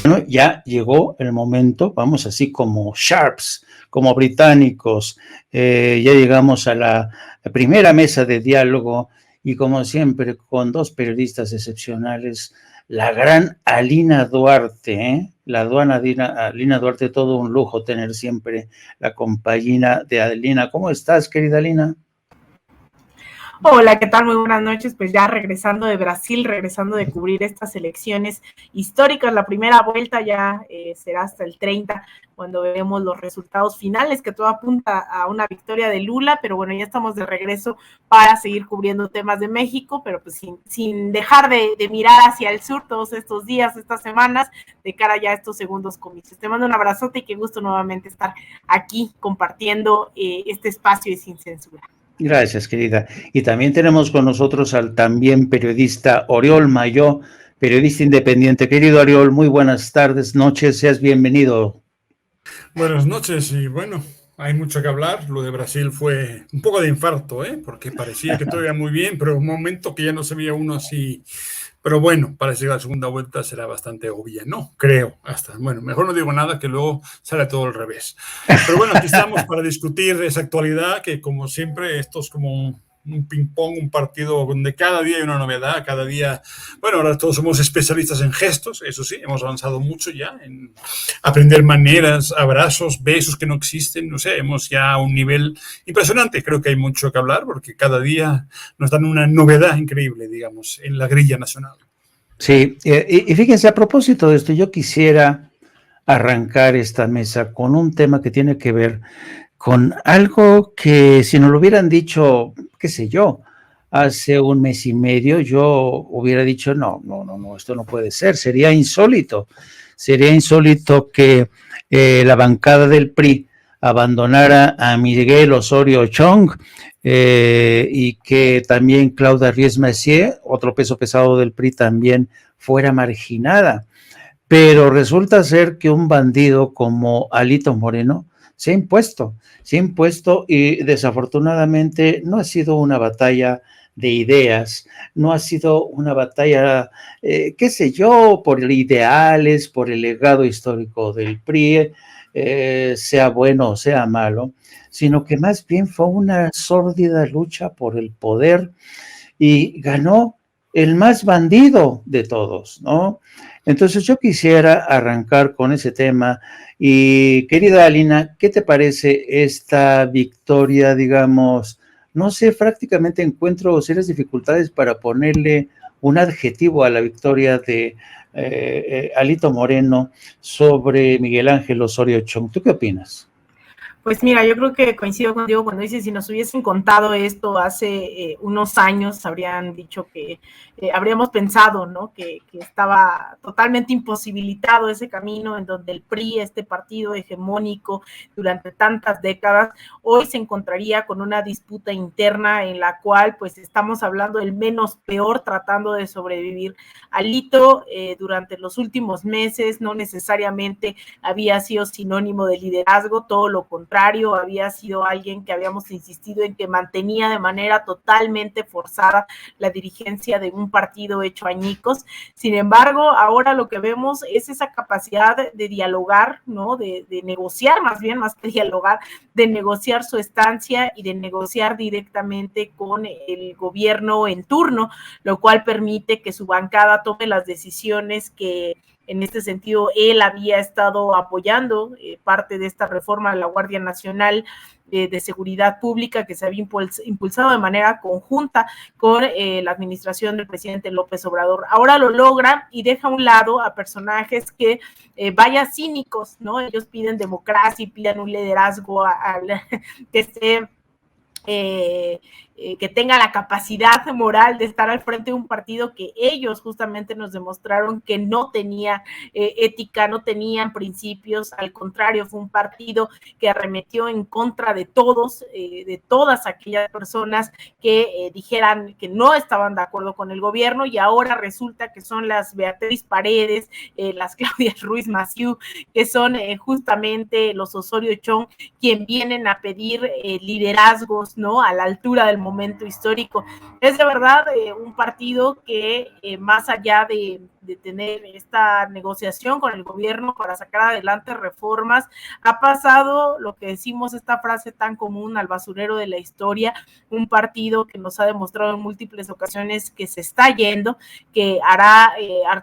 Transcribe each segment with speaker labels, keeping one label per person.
Speaker 1: Bueno, ya llegó el momento, vamos así como sharps, como británicos, ya llegamos a la primera mesa de diálogo y como siempre con dos periodistas excepcionales, la gran Alina Duarte, la aduana Alina Duarte, todo un lujo tener siempre la compañía de Alina. ¿Cómo estás, querida Alina?
Speaker 2: Hola, ¿qué tal? Muy buenas noches. Pues ya regresando de Brasil, regresando de cubrir estas elecciones históricas. La primera vuelta ya será hasta el 30, cuando veremos los resultados finales, que todo apunta a una victoria de Lula, pero bueno, ya estamos de regreso para seguir cubriendo temas de México, pero pues sin dejar de mirar hacia el sur todos estos días, estas semanas, de cara ya a estos segundos comicios. Te mando un abrazote y qué gusto nuevamente estar aquí compartiendo este espacio de Sin Censura.
Speaker 1: Gracias, querida. Y también tenemos con nosotros al también periodista Oriol Mayó, periodista independiente. Querido Oriol, muy buenas tardes, noches, seas bienvenido.
Speaker 3: Buenas noches y bueno, hay mucho que hablar. Lo de Brasil fue un poco de infarto, porque parecía que todo iba muy bien, pero un momento que ya no se veía uno así. Pero bueno, parece que la segunda vuelta será bastante obvia, ¿no? Creo, hasta. Bueno, mejor no digo nada, que luego sale todo al revés. Pero bueno, aquí estamos para discutir esa actualidad, que como siempre, esto es como un ping-pong, un partido donde cada día hay una novedad, cada día, bueno, ahora todos somos especialistas en gestos, eso sí, hemos avanzado mucho ya en aprender maneras, abrazos, besos que no existen, no sé, hemos ya a un nivel impresionante. Creo que hay mucho que hablar porque cada día nos dan una novedad increíble, digamos, en la grilla nacional.
Speaker 1: Sí, y fíjense, a propósito de esto, yo quisiera arrancar esta mesa con un tema que tiene que ver con algo que si nos lo hubieran dicho, qué sé yo, hace un mes y medio, yo hubiera dicho, no, esto no puede ser, sería insólito que la bancada del PRI abandonara a Miguel Osorio Chong y que también Claudia Ries Massieu, otro peso pesado del PRI, también fuera marginada. Pero resulta ser que un bandido como Alito Moreno se ha impuesto y desafortunadamente no ha sido una batalla de ideas, no ha sido una batalla, qué sé yo, por ideales, por el legado histórico del PRI, sea bueno o sea malo, sino que más bien fue una sórdida lucha por el poder y ganó el más bandido de todos, ¿no? Entonces yo quisiera arrancar con ese tema y querida Alina, ¿qué te parece esta victoria, digamos? No sé, prácticamente encuentro serias dificultades para ponerle un adjetivo a la victoria de Alito Moreno sobre Miguel Ángel Osorio Chong. ¿Tú qué opinas?
Speaker 2: Pues mira, yo creo que coincido contigo cuando dices, si nos hubiesen contado esto hace unos años, habrían dicho que habríamos pensado, ¿no? Que estaba totalmente imposibilitado ese camino en donde el PRI, este partido hegemónico durante tantas décadas, hoy se encontraría con una disputa interna en la cual pues estamos hablando del menos peor tratando de sobrevivir. Alito durante los últimos meses no necesariamente había sido sinónimo de liderazgo, todo lo contrario, había sido alguien que habíamos insistido en que mantenía de manera totalmente forzada la dirigencia de un partido hecho añicos. Sin embargo, ahora lo que vemos es esa capacidad de dialogar, ¿no? De negociar, más bien, más que dialogar, de negociar su estancia y de negociar directamente con el gobierno en turno, lo cual permite que su bancada tome las decisiones que en este sentido él había estado apoyando parte de esta reforma de la Guardia Nacional de Seguridad Pública que se había impulsado de manera conjunta con la administración del presidente López Obrador. Ahora lo logra y deja a un lado a personajes que vaya cínicos, ¿no? Ellos piden democracia y piden un liderazgo que esté que tenga la capacidad moral de estar al frente de un partido que ellos justamente nos demostraron que no tenía ética, no tenían principios, al contrario, fue un partido que arremetió en contra de todos, de todas aquellas personas que dijeran que no estaban de acuerdo con el gobierno y ahora resulta que son las Beatriz Paredes, las Claudia Ruiz Massieu, que son justamente los Osorio Chong, quien vienen a pedir liderazgos, ¿no? A la altura del momento histórico. Es de verdad un partido que más allá de tener esta negociación con el gobierno para sacar adelante reformas, ha pasado lo que decimos, esta frase tan común, al basurero de la historia, un partido que nos ha demostrado en múltiples ocasiones que se está yendo, que hará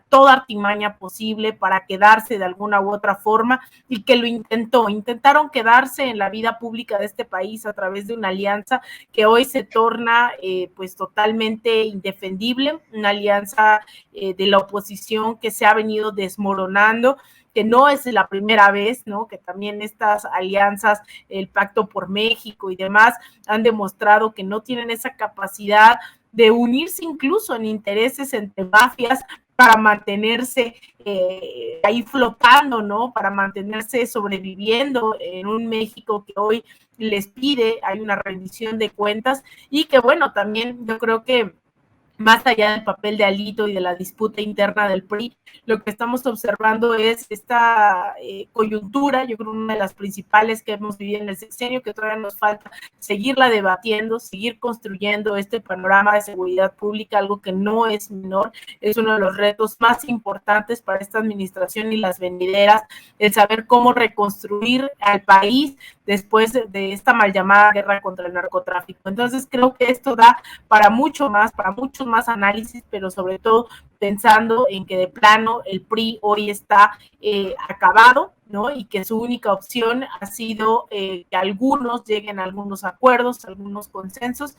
Speaker 2: toda artimaña posible para quedarse de alguna u otra forma, y que lo intentaron quedarse en la vida pública de este país a través de una alianza que hoy se torna pues totalmente indefendible, una alianza de la oposición que se ha venido desmoronando, que no es la primera vez, ¿no? Que también estas alianzas, el Pacto por México y demás, han demostrado que no tienen esa capacidad de unirse incluso en intereses entre mafias para mantenerse ahí flotando, ¿no? Para mantenerse sobreviviendo en un México que hoy les pide, hay una rendición de cuentas, y que bueno, también yo creo que más allá del papel de Alito y de la disputa interna del PRI, lo que estamos observando es esta coyuntura, yo creo una de las principales que hemos vivido en el sexenio, que todavía nos falta seguirla debatiendo, seguir construyendo este panorama de seguridad pública, algo que no es menor, es uno de los retos más importantes para esta administración y las venideras, el saber cómo reconstruir al país después de esta mal llamada guerra contra el narcotráfico. Entonces creo que esto da para mucho más, para muchos más análisis, pero sobre todo pensando en que de plano el PRI hoy está acabado, ¿no? Y que su única opción ha sido que algunos lleguen a algunos acuerdos, algunos consensos,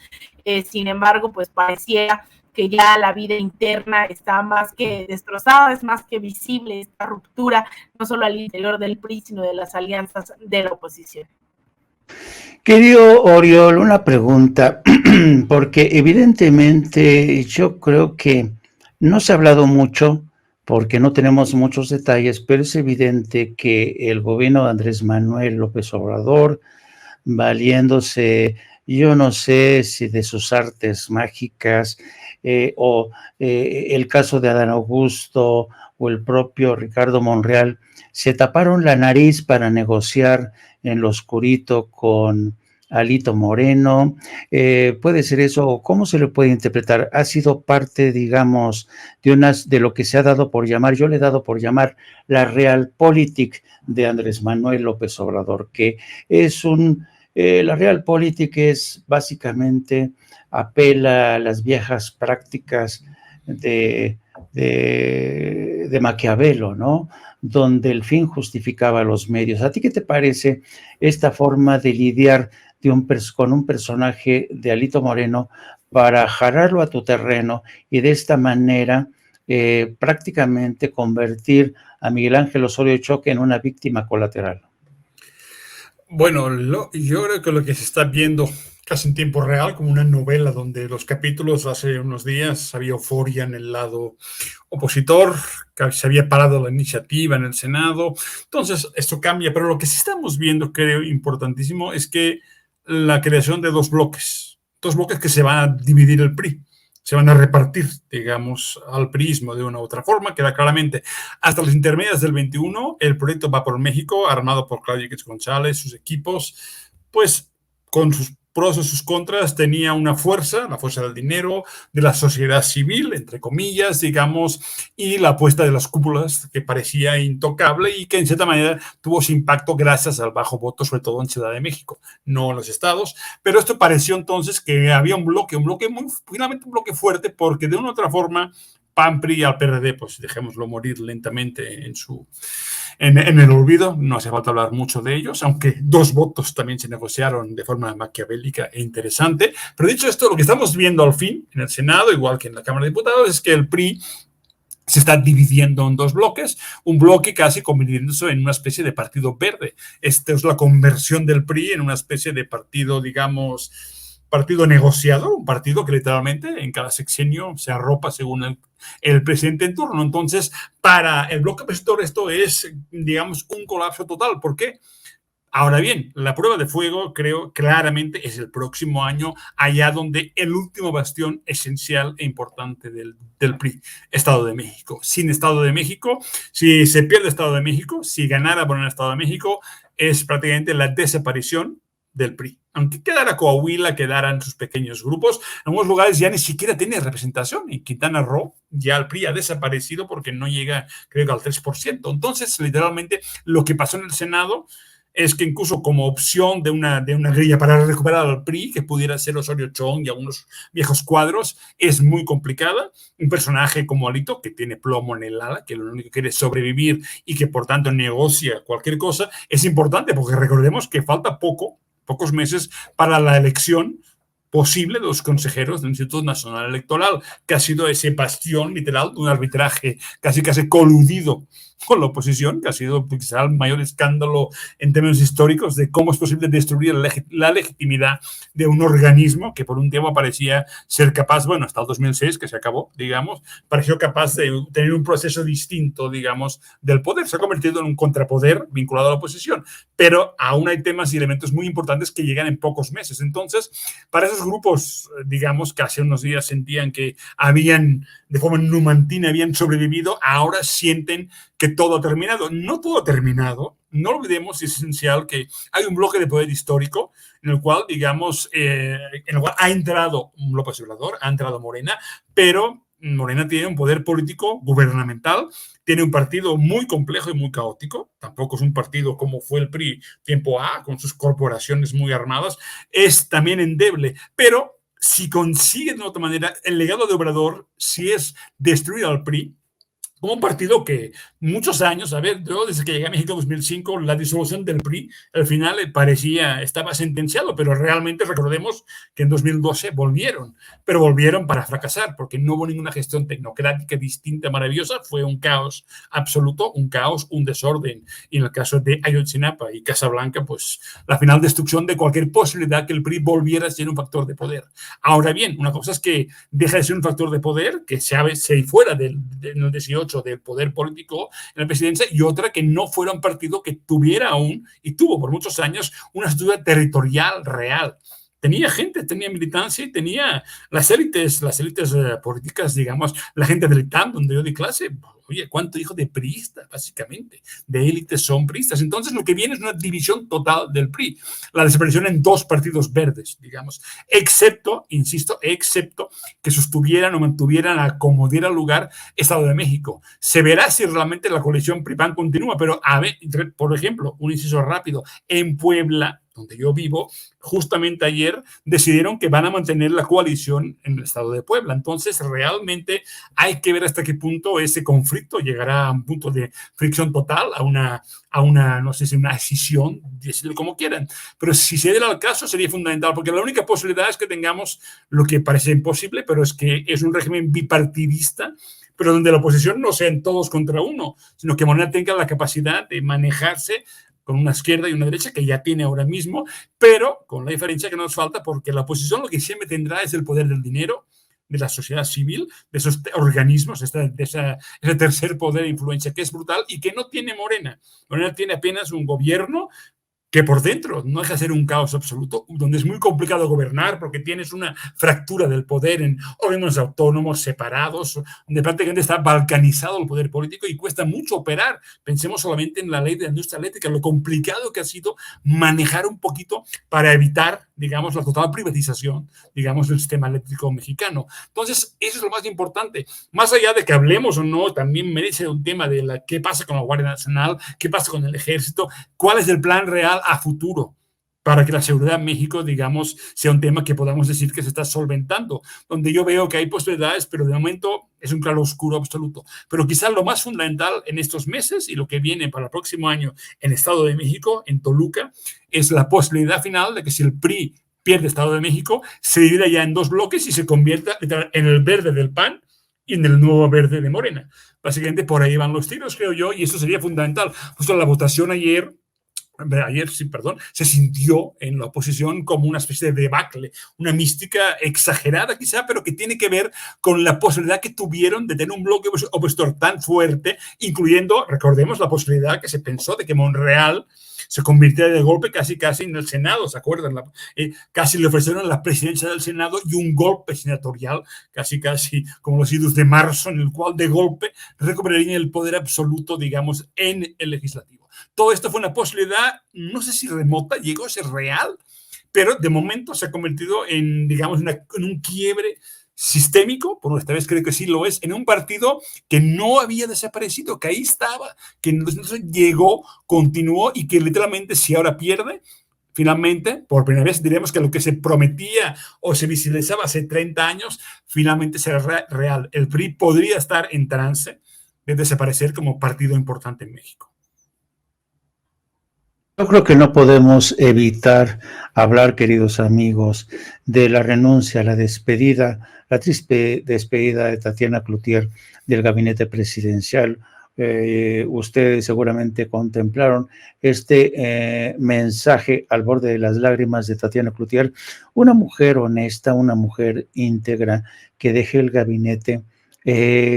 Speaker 2: sin embargo, pues pareciera que ya la vida interna está más que destrozada, es más que visible esta ruptura, no solo al interior del PRI, sino de las alianzas de la oposición.
Speaker 1: Querido Oriol, una pregunta, porque evidentemente yo creo que no se ha hablado mucho, porque no tenemos muchos detalles, pero es evidente que el gobierno de Andrés Manuel López Obrador, valiéndose, yo no sé si de sus artes mágicas, el caso de Adán Augusto o el propio Ricardo Monreal, se taparon la nariz para negociar en lo oscurito con Alito Moreno. ¿Puede ser eso? ¿Cómo se le puede interpretar? ¿Ha sido parte, digamos, de lo que se ha dado por llamar, yo le he dado por llamar la realpolitik de Andrés Manuel López Obrador, que es la realpolitik es básicamente apela a las viejas prácticas de Maquiavelo, ¿no? Donde el fin justificaba los medios. ¿A ti qué te parece esta forma de lidiar con un personaje de Alito Moreno para jalarlo a tu terreno y de esta manera prácticamente convertir a Miguel Ángel Osorio Choque en una víctima colateral?
Speaker 3: Bueno, yo creo que lo que se está viendo casi en tiempo real, como una novela donde los capítulos hace unos días había euforia en el lado opositor, que se había parado la iniciativa en el Senado, entonces esto cambia, pero lo que sí estamos viendo, creo, importantísimo, es que la creación de dos bloques que se van a dividir el PRI, se van a repartir, digamos, al priismo de una u otra forma, queda claramente. Hasta las intermedias del 21, el proyecto Va por México, armado por Claudio X González, sus equipos, pues con sus pros y sus contras, tenía una fuerza, la fuerza del dinero, de la sociedad civil, entre comillas, digamos, y la apuesta de las cúpulas, que parecía intocable y que en cierta manera tuvo su impacto gracias al bajo voto, sobre todo en Ciudad de México, no en los estados. Pero esto pareció entonces que había finalmente un bloque fuerte, porque de una u otra forma, PAN, PRI y al PRD, pues dejémoslo morir lentamente en el olvido, no hace falta hablar mucho de ellos, aunque dos votos también se negociaron de forma maquiavélica e interesante. Pero dicho esto, lo que estamos viendo al fin en el Senado, igual que en la Cámara de Diputados, es que el PRI se está dividiendo en dos bloques, un bloque casi convirtiéndose en una especie de partido verde. Esta es la conversión del PRI en una especie de partido, digamos, partido negociador, un partido que literalmente en cada sexenio se arropa según el presidente en turno. Entonces, para el bloque opositor esto es, digamos, un colapso total. ¿Por qué? Ahora bien, la prueba de fuego, creo, claramente es el próximo año, allá donde el último bastión esencial e importante del PRI, Estado de México. Sin Estado de México, si se pierde Estado de México, si ganara por el Estado de México, es prácticamente la desaparición del PRI. Aunque quedara Coahuila, quedaran sus pequeños grupos, en algunos lugares ya ni siquiera tiene representación. En Quintana Roo ya el PRI ha desaparecido porque no llega, creo que al 3%. Entonces, literalmente, lo que pasó en el Senado es que incluso como opción de una grilla para recuperar al PRI, que pudiera ser Osorio Chong y algunos viejos cuadros, es muy complicada. Un personaje como Alito, que tiene plomo en el ala, que lo único que quiere es sobrevivir y que por tanto negocia cualquier cosa, es importante porque recordemos que falta pocos meses para la elección posible de los consejeros del Instituto Nacional Electoral, que ha sido ese bastión literal de un arbitraje casi coludido con la oposición, que ha sido quizá el mayor escándalo en términos históricos de cómo es posible destruir la legitimidad de un organismo que por un tiempo parecía ser capaz, bueno, hasta el 2006, que se acabó, digamos, pareció capaz de tener un proceso distinto, digamos, del poder. Se ha convertido en un contrapoder vinculado a la oposición, pero aún hay temas y elementos muy importantes que llegan en pocos meses. Entonces, para esos grupos, digamos, que hace unos días sentían que habían, de forma numantina, habían sobrevivido, ahora sienten que todo ha terminado. No todo ha terminado. No olvidemos, es esencial, que hay un bloque de poder histórico en el cual, digamos, en el cual ha entrado López Obrador, ha entrado Morena, pero Morena tiene un poder político gubernamental, tiene un partido muy complejo y muy caótico, tampoco es un partido como fue el PRI tiempo A, con sus corporaciones muy armadas, es también endeble, pero si consigue de otra manera, el legado de Obrador, si es destruir al PRI, como un partido que muchos años, a ver, yo desde que llegué a México en 2005, la disolución del PRI, al final estaba sentenciado, pero realmente recordemos que en 2012 volvieron, pero volvieron para fracasar, porque no hubo ninguna gestión tecnocrática distinta, maravillosa, fue un caos absoluto, un caos, un desorden, y en el caso de Ayotzinapa y Casablanca, pues la final destrucción de cualquier posibilidad que el PRI volviera a ser un factor de poder. Ahora bien, una cosa es que deja de ser un factor de poder, que se fuera del 18 del poder político en la presidencia, y otra que no fuera un partido que tuviera aún, y tuvo por muchos años, una estructura territorial real. Tenía gente, tenía militancia y tenía las élites políticas, digamos, la gente del TAM, donde yo di clase. Oye, ¿cuánto hijo de priistas, básicamente? De élites son priistas. Entonces, lo que viene es una división total del PRI. La desaparición en dos partidos verdes, digamos. Excepto, insisto, que sostuvieran o mantuvieran a como diera lugar Estado de México. Se verá si realmente la coalición PRI-PAN continúa, pero, a ver, por ejemplo, un inciso rápido. En Puebla, donde yo vivo, justamente ayer decidieron que van a mantener la coalición en el estado de Puebla. Entonces, realmente hay que ver hasta qué punto ese conflicto llegará a un punto de fricción total, a una no sé si una escisión, decirlo como quieran. Pero si se diera el caso, sería fundamental, porque la única posibilidad es que tengamos lo que parece imposible, pero es que es un régimen bipartidista, pero donde la oposición no sean todos contra uno, sino que Morena tenga la capacidad de manejarse con una izquierda y una derecha que ya tiene ahora mismo, pero con la diferencia que nos falta, porque la oposición lo que siempre tendrá es el poder del dinero, de la sociedad civil, de esos organismos, ese tercer poder de influencia que es brutal y que no tiene Morena. Morena tiene apenas un gobierno que por dentro no deja de ser un caos absoluto, donde es muy complicado gobernar porque tienes una fractura del poder en órganos autónomos separados, donde prácticamente está balcanizado el poder político y cuesta mucho operar. Pensemos solamente en la ley de la industria eléctrica, lo complicado que ha sido manejar un poquito para evitar, digamos, la total privatización, digamos, del sistema eléctrico mexicano. Entonces, eso es lo más importante. Más allá de que hablemos o no, también merece un tema de qué pasa con la Guardia Nacional, qué pasa con el Ejército, cuál es el plan real a futuro para que la seguridad en México, digamos, sea un tema que podamos decir que se está solventando, donde yo veo que hay posibilidades, pero de momento es un claro oscuro absoluto. Pero quizás lo más fundamental en estos meses y lo que viene para el próximo año en Estado de México, en Toluca, es la posibilidad final de que si el PRI pierde Estado de México, se divida ya en dos bloques y se convierta en el verde del PAN y en el nuevo verde de Morena. Básicamente por ahí van los tiros, creo yo, y eso sería fundamental. Justo la votación ayer, se sintió en la oposición como una especie de debacle, una mística exagerada quizá, pero que tiene que ver con la posibilidad que tuvieron de tener un bloque opositor tan fuerte, incluyendo, recordemos, la posibilidad que se pensó de que Monreal se convirtiera de golpe casi en el Senado, ¿se acuerdan? Casi le ofrecieron la presidencia del Senado y un golpe senatorial, casi como los idos de marzo, en el cual de golpe recuperarían el poder absoluto, digamos, en el legislativo. Todo esto fue una posibilidad, no sé si remota, llegó a ser real, pero de momento se ha convertido en, digamos, en un quiebre sistémico, por esta vez creo que sí lo es, en un partido que no había desaparecido, que ahí estaba, que entonces llegó, continuó y que literalmente si ahora pierde, finalmente, por primera vez diremos que lo que se prometía o se visualizaba hace 30 años, finalmente será real. El PRI podría estar en trance de desaparecer como partido importante en México.
Speaker 1: Yo creo que no podemos evitar hablar, queridos amigos, de la renuncia, la despedida, la triste despedida de Tatiana Cloutier del gabinete presidencial. Ustedes seguramente contemplaron este mensaje al borde de las lágrimas de Tatiana Cloutier, una mujer honesta, una mujer íntegra que deje el gabinete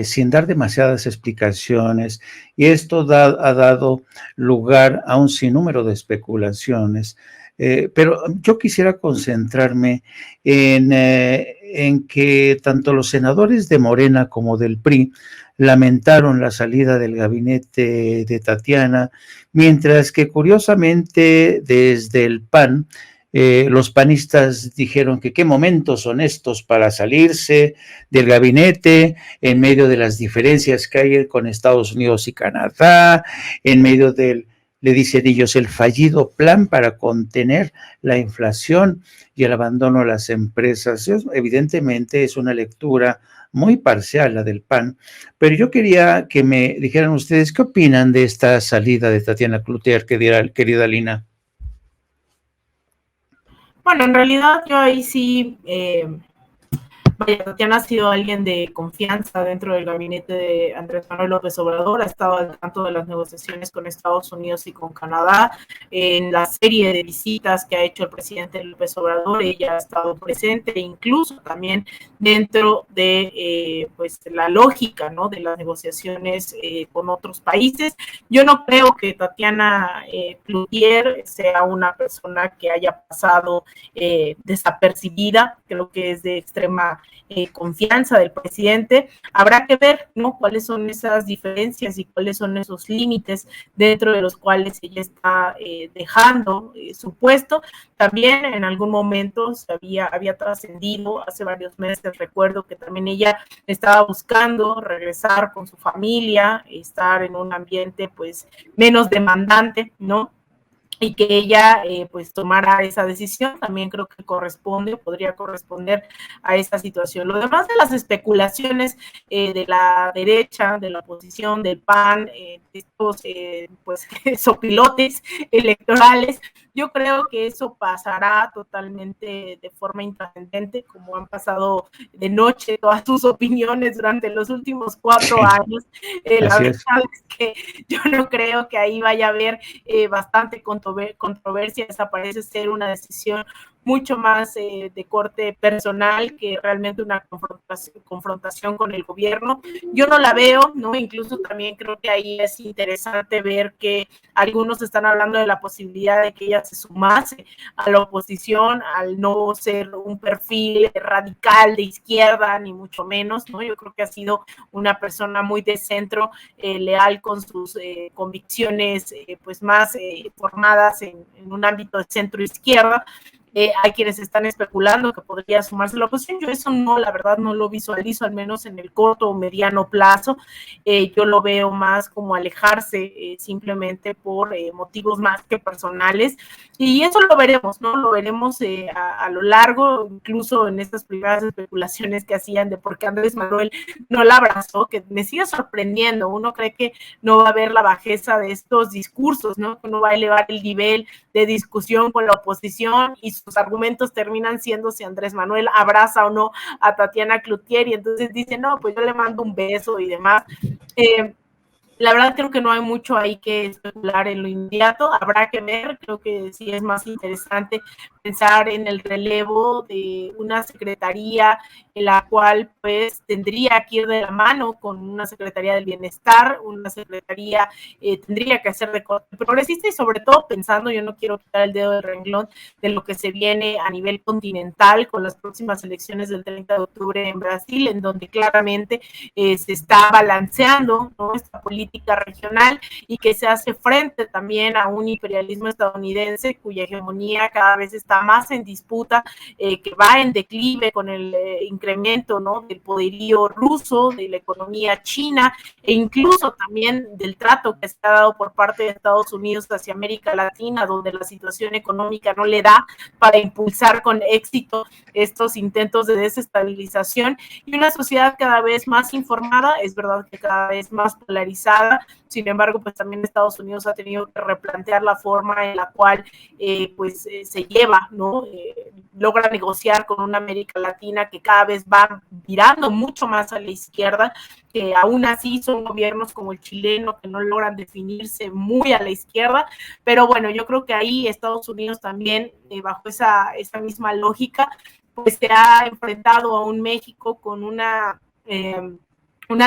Speaker 1: sin dar demasiadas explicaciones, y esto ha dado lugar a un sinnúmero de especulaciones. Pero yo quisiera concentrarme en que tanto los senadores de Morena como del PRI lamentaron la salida del gabinete de Tatiana, mientras que curiosamente desde el PAN, los panistas dijeron que qué momentos son estos para salirse del gabinete en medio de las diferencias que hay con Estados Unidos y Canadá, en medio del, le dicen ellos, el fallido plan para contener la inflación y el abandono de las empresas. Evidentemente es una lectura muy parcial la del PAN, pero yo quería que me dijeran ustedes qué opinan de esta salida de Tatiana Cloutier, querida Lina.
Speaker 2: Bueno, en realidad yo ahí sí, vaya, Tatiana ha sido alguien de confianza dentro del gabinete de Andrés Manuel López Obrador, ha estado al tanto de las negociaciones con Estados Unidos y con Canadá, en la serie de visitas que ha hecho el presidente López Obrador, ella ha estado presente, incluso también dentro de pues la lógica, ¿no?, de las negociaciones con otros países. Yo no creo que Tatiana Cloutier sea una persona que haya pasado desapercibida, creo que es de extrema confianza del presidente. Habrá que ver, ¿no?, cuáles son esas diferencias y cuáles son esos límites dentro de los cuales ella está dejando su puesto. También en algún momento se había trascendido, hace varios meses recuerdo que también ella estaba buscando regresar con su familia, estar en un ambiente pues menos demandante, ¿no?, y que ella pues tomara esa decisión, también creo que podría corresponder a esa situación. Lo demás de las especulaciones de la derecha, de la oposición, del PAN, estos pues sopilotes electorales, yo creo que eso pasará totalmente de forma intrascendente, como han pasado de noche todas sus opiniones durante los últimos 4 años. La verdad es que yo no creo que ahí vaya a haber bastante controversia. Esa parece ser una decisión mucho más de corte personal que realmente una confrontación con el gobierno. Yo no la veo, ¿no? Incluso también creo que ahí es interesante ver que algunos están hablando de la posibilidad de que ella se sumase a la oposición, al no ser un perfil radical de izquierda, ni mucho menos, ¿no? Yo creo que ha sido una persona muy de centro, leal con sus convicciones pues más formadas en un ámbito de centro-izquierda. Hay quienes están especulando que podría sumarse a la oposición. Yo eso no, la verdad no lo visualizo, al menos en el corto o mediano plazo. Yo lo veo más como alejarse simplemente por motivos más que personales, y eso lo veremos, ¿no? Lo veremos a lo largo, incluso en estas primeras especulaciones que hacían de por qué Andrés Manuel no la abrazó, que me sigue sorprendiendo. Uno cree que no va a haber la bajeza de estos discursos, ¿no?, que uno va a elevar el nivel de discusión con la oposición y sus argumentos terminan siendo si Andrés Manuel abraza o no a Tatiana Cloutier, y entonces dice, no, pues yo le mando un beso y demás. La verdad creo que no hay mucho ahí que especular en lo inmediato, habrá que ver. Creo que sí es más interesante pensar en el relevo de una secretaría en la cual pues tendría que ir de la mano con una secretaría del bienestar, una secretaría tendría que hacer de corte progresista, y sobre todo pensando, yo no quiero quitar el dedo del renglón de lo que se viene a nivel continental con las próximas elecciones del 30 de octubre en Brasil, en donde claramente se está balanceando, ¿no?, esta política política regional y que se hace frente también a un imperialismo estadounidense cuya hegemonía cada vez está más en disputa, que va en declive con el incremento, ¿no?, del poderío ruso, de la economía china e incluso también del trato que se ha dado por parte de Estados Unidos hacia América Latina, donde la situación económica no le da para impulsar con éxito estos intentos de desestabilización, y una sociedad cada vez más informada, es verdad que cada vez más polarizada. Sin embargo, pues también Estados Unidos ha tenido que replantear la forma en la cual se lleva, ¿no? Logra negociar con una América Latina que cada vez va virando mucho más a la izquierda, que aún así son gobiernos como el chileno que no logran definirse muy a la izquierda, pero bueno, yo creo que ahí Estados Unidos también, bajo esa misma lógica, pues se ha enfrentado a un México con una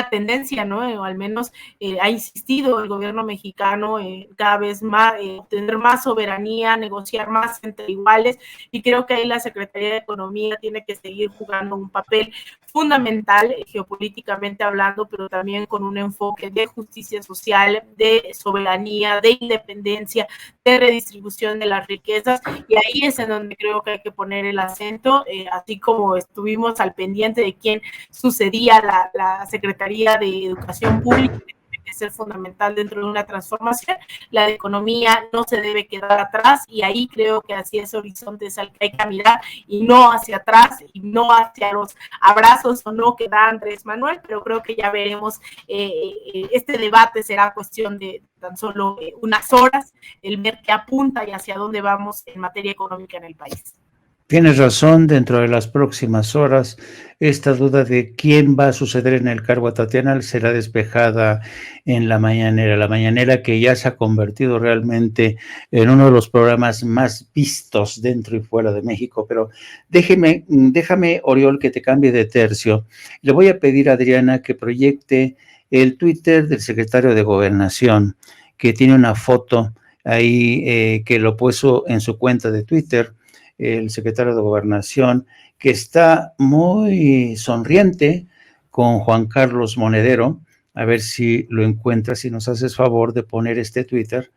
Speaker 2: tendencia, ¿no? O al menos ha insistido el gobierno mexicano cada vez más, tener más soberanía, negociar más entre iguales, y creo que ahí la Secretaría de Economía tiene que seguir jugando un papel fundamental geopolíticamente hablando, pero también con un enfoque de justicia social, de soberanía, de independencia, de redistribución de las riquezas, y ahí es en donde creo que hay que poner el acento, así como estuvimos al pendiente de quién sucedía la Secretaría de Educación Pública, que tiene que ser fundamental dentro de una transformación. La de Economía no se debe quedar atrás, y ahí creo que hacia ese horizonte es al que hay que mirar, y no hacia atrás, y no hacia los abrazos o no que da Andrés Manuel, pero creo que ya veremos, este debate será cuestión de tan solo unas horas, el ver qué apunta y hacia dónde vamos en materia económica en el país.
Speaker 1: Tienes razón, dentro de las próximas horas, esta duda de quién va a suceder en el cargo a Tatiana será despejada en la mañanera que ya se ha convertido realmente en uno de los programas más vistos dentro y fuera de México. Pero déjame, Oriol, que te cambie de tercio. Le voy a pedir a Adriana que proyecte el Twitter del secretario de Gobernación, que tiene una foto ahí que lo puso en su cuenta de Twitter, el secretario de Gobernación, que está muy sonriente con Juan Carlos Monedero. A ver si lo encuentras, si nos haces favor de poner este Twitter.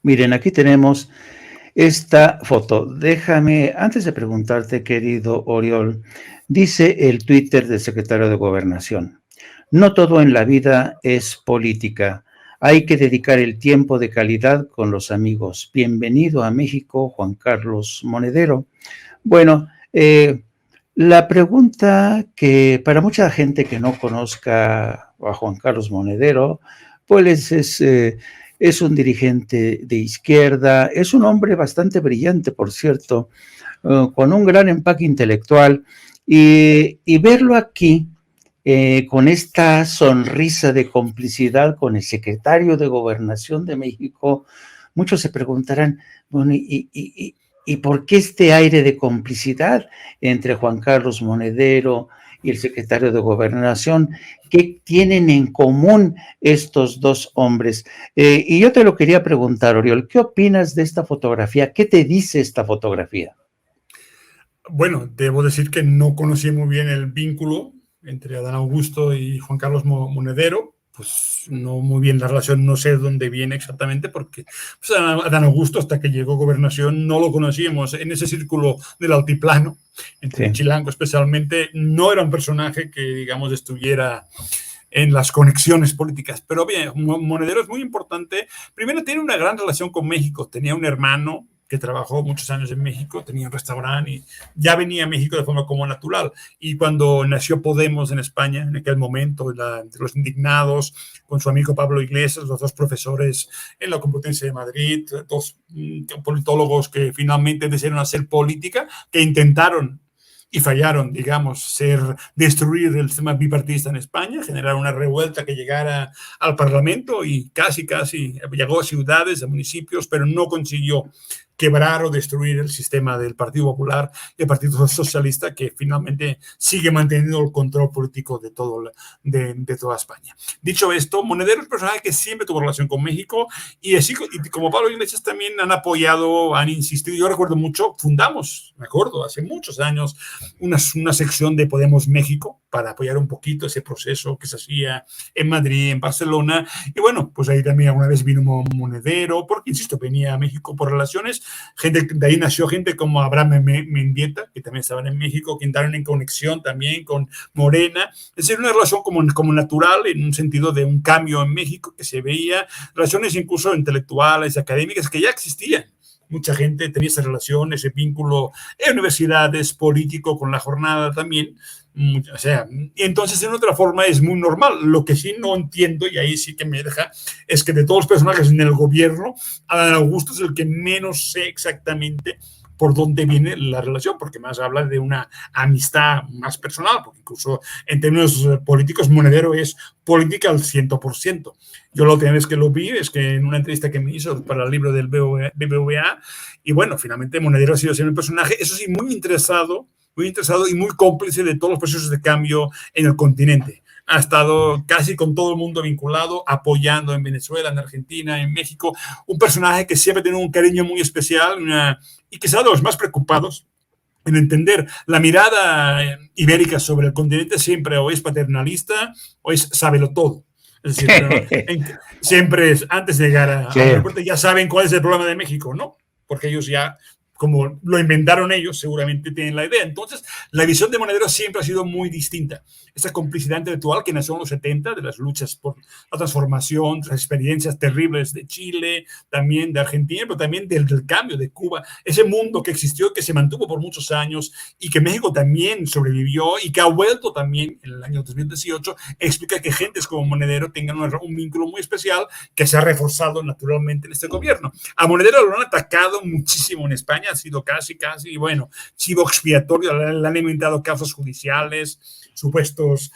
Speaker 1: Miren, aquí tenemos esta foto. Déjame, antes de preguntarte, querido Oriol, dice el Twitter del secretario de Gobernación: no todo en la vida es política. Hay que dedicar el tiempo de calidad con los amigos. Bienvenido a México, Juan Carlos Monedero. Bueno, la pregunta que para mucha gente que no conozca a Juan Carlos Monedero, pues es un dirigente de izquierda, es un hombre bastante brillante, por cierto, con un gran empaque intelectual, y verlo aquí, con esta sonrisa de complicidad con el secretario de Gobernación de México, muchos se preguntarán, bueno, ¿y por qué este aire de complicidad entre Juan Carlos Monedero y el secretario de Gobernación? ¿Qué tienen en común estos dos hombres? Y yo te lo quería preguntar, Oriol, ¿qué opinas de esta fotografía? ¿Qué te dice esta fotografía?
Speaker 3: Bueno, debo decir que no conocí muy bien el vínculo entre Adán Augusto y Juan Carlos Monedero, pues no muy bien la relación, no sé dónde viene exactamente, porque pues, Adán Augusto, hasta que llegó a Gobernación, no lo conocíamos en ese círculo del altiplano, entre Chilango especialmente, no era un personaje que, digamos, estuviera en las conexiones políticas, pero bien, Monedero es muy importante. Primero, tiene una gran relación con México, tenía un hermano que trabajó muchos años en México, tenía un restaurante y ya venía a México de forma como natural. Y cuando nació Podemos en España, en aquel momento, entre los indignados, con su amigo Pablo Iglesias, los dos profesores en la Complutense de Madrid, dos politólogos que finalmente decidieron hacer política, que intentaron y fallaron, digamos, destruir el sistema bipartidista en España, generar una revuelta que llegara al Parlamento y casi llegó a ciudades, a municipios, pero no consiguió quebrar o destruir el sistema del Partido Popular y el Partido Socialista, que finalmente sigue manteniendo el control político de toda España. Dicho esto, Monedero es un personaje que siempre tuvo relación con México y así y como Pablo Iglesias también han apoyado, han insistido. Yo recuerdo mucho, me acuerdo, hace muchos años, una sección de Podemos México para apoyar un poquito ese proceso que se hacía en Madrid, en Barcelona. Y bueno, pues ahí también alguna vez vino Monedero, porque, insisto, venía a México por relaciones. De ahí nació gente como Abraham Mendieta, que también estaban en México, que entraron en conexión también con Morena. Es decir, una relación como natural, en un sentido de un cambio en México que se veía, relaciones incluso intelectuales, académicas, que ya existían. Mucha gente tenía esa relación, ese vínculo en universidades, político, con la jornada también. O sea, entonces en otra forma es muy normal. Lo que sí no entiendo, y ahí sí que me deja, es que de todos los personajes en el gobierno, Adán Augusto es el que menos sé exactamente por dónde viene la relación, porque más habla de una amistad más personal, porque incluso en términos políticos Monedero es política al 100%. Yo la última vez que lo vi es que en una entrevista que me hizo para el libro del BBVA, y bueno, finalmente Monedero ha sido siempre un personaje, eso sí, muy interesado y muy cómplice de todos los procesos de cambio en el continente. Ha estado casi con todo el mundo vinculado, apoyando en Venezuela, en Argentina, en México. Un personaje que siempre tiene un cariño muy especial y que será de los más preocupados en entender la mirada ibérica sobre el continente. Siempre o es paternalista o es sábelo todo. Es decir, siempre es, antes de llegar a la puerta, ya saben cuál es el problema de México, ¿no? Porque ellos ya, como lo inventaron ellos, seguramente tienen la idea. Entonces, la visión de Monedero siempre ha sido muy distinta. Esa complicidad intelectual que nació en los 70, de las luchas por la transformación, las experiencias terribles de Chile, también de Argentina, pero también del cambio de Cuba, ese mundo que existió, que se mantuvo por muchos años y que México también sobrevivió y que ha vuelto también en el año 2018, explica que gentes como Monedero tengan un vínculo muy especial que se ha reforzado naturalmente en este gobierno. A Monedero lo han atacado muchísimo en España, ha sido casi, bueno, chivo expiatorio, le han inventado casos judiciales, supuestos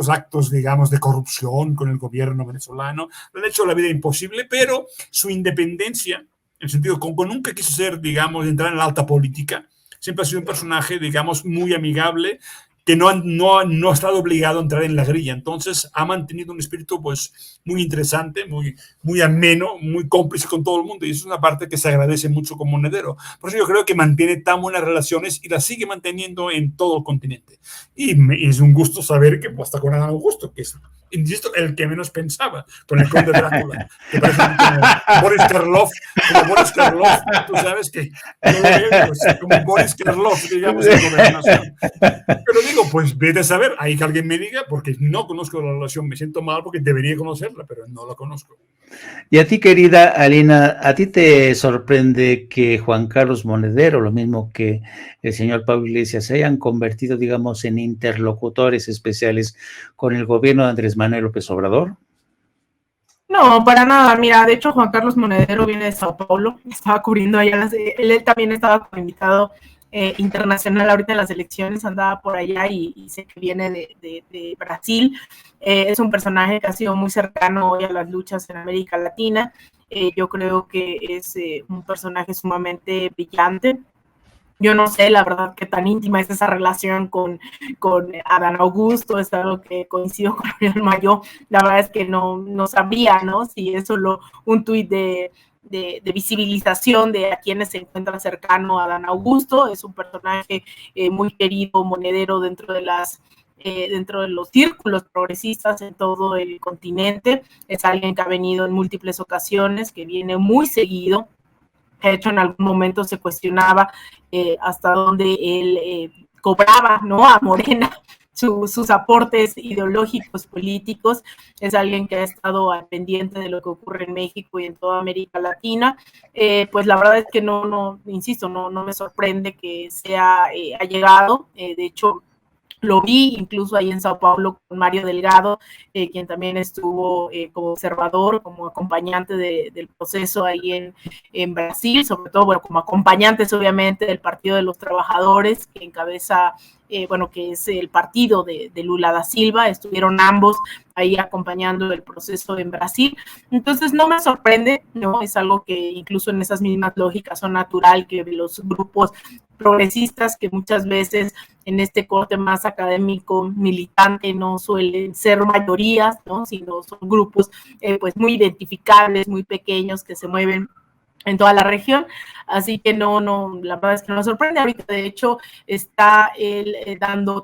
Speaker 3: actos, digamos, de corrupción con el gobierno venezolano. Le han hecho la vida imposible, pero su independencia, en el sentido, como nunca quiso ser, digamos, entrar en la alta política, siempre ha sido un personaje, digamos, muy amigable, que no ha estado obligado a entrar en la grilla. Entonces ha mantenido un espíritu pues muy interesante, muy ameno, muy cómplice con todo el mundo, y eso es una parte que se agradece mucho con Monedero. Por eso yo creo que mantiene tan buenas relaciones y las sigue manteniendo en todo el continente. Y es un gusto saber que hasta con Adán Augusto, que es, insisto, el que menos pensaba, con el conde Drácula, que parece como Boris Karloff, tú sabes que yo lo veo pues, como Boris Karloff, digamos, en gobernación. Pero digo, pues vete a saber, hay que alguien me diga, porque no conozco la relación, me siento mal porque debería conocerla, pero no la conozco.
Speaker 1: Y a ti, querida Alina, ¿a ti te sorprende que Juan Carlos Monedero, lo mismo que el señor Pablo Iglesias, se hayan convertido, digamos, en interlocutores especiales con el gobierno de Andrés Manuel López Obrador?
Speaker 2: No, para nada. Mira, de hecho, Juan Carlos Monedero viene de Sao Paulo, estaba cubriendo allá, él también estaba como invitado internacional ahorita en las elecciones, andaba por allá y sé que viene de Brasil. Es un personaje que ha sido muy cercano hoy a las luchas en América Latina. Yo creo que es un personaje sumamente brillante. Yo no sé, la verdad, qué tan íntima es esa relación con Adán Augusto, es algo que coincido con Oriol Mayo. La verdad es que no sabía, ¿no? Si es solo un tuit de visibilización de a quienes se encuentra cercano a Adán Augusto. Es un personaje muy querido, Monedero, dentro de los círculos progresistas en todo el continente. Es alguien que ha venido en múltiples ocasiones, que viene muy seguido. De hecho, en algún momento se cuestionaba hasta dónde él cobraba, ¿no?, a Morena sus aportes ideológicos, políticos. Es alguien que ha estado al pendiente de lo que ocurre en México y en toda América Latina. Pues la verdad es que no me sorprende que sea allegado. De hecho, lo vi incluso ahí en Sao Paulo con Mario Delgado, quien también estuvo como observador, como acompañante del proceso ahí en Brasil, sobre todo, bueno, como acompañantes obviamente del Partido de los Trabajadores, que encabeza, que es el partido de Lula da Silva. Estuvieron ambos ahí acompañando el proceso en Brasil. Entonces no me sorprende, ¿no? Es algo que incluso en esas mismas lógicas son natural que los grupos progresistas que muchas veces en este corte más académico militante no suelen ser mayorías, ¿no? Sino son grupos pues muy identificables, muy pequeños que se mueven en toda la región, así que no, la verdad es que no me sorprende. Ahorita, de hecho, está él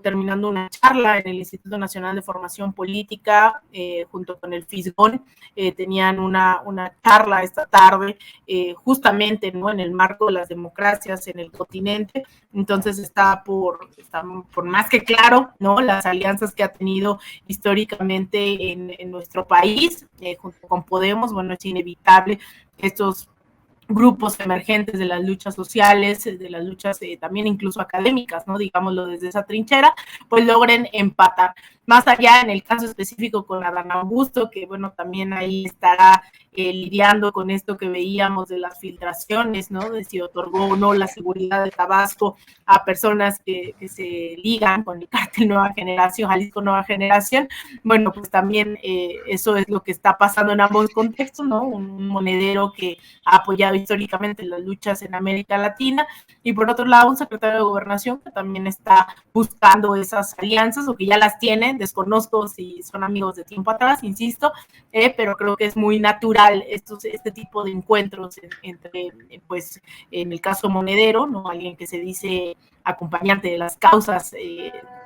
Speaker 2: terminando una charla en el Instituto Nacional de Formación Política, junto con el FISGON, tenían una charla esta tarde, justamente, ¿no?, en el marco de las democracias en el continente. Entonces está por más que claro, ¿no?, las alianzas que ha tenido históricamente en nuestro país, junto con Podemos. Bueno, es inevitable que estos grupos emergentes de las luchas sociales, de las luchas también incluso académicas, ¿no?, digámoslo desde esa trinchera, pues logren empatar. Más allá, en el caso específico con Adán Augusto, que bueno, también ahí estará lidiando con esto que veíamos de las filtraciones, ¿no?, de si otorgó o no la seguridad de Tabasco a personas que se ligan con el cártel Nueva Generación, Jalisco Nueva Generación. Bueno, pues también eso es lo que está pasando en ambos contextos, ¿no? Un monedero que ha apoyado históricamente las luchas en América Latina, y por otro lado un secretario de Gobernación que también está buscando esas alianzas, o que ya las tienen. Desconozco si son amigos de tiempo atrás, insisto, pero creo que es muy natural este tipo de encuentros entre, pues, en el caso monedero, ¿no?, alguien que se dice acompañante de las causas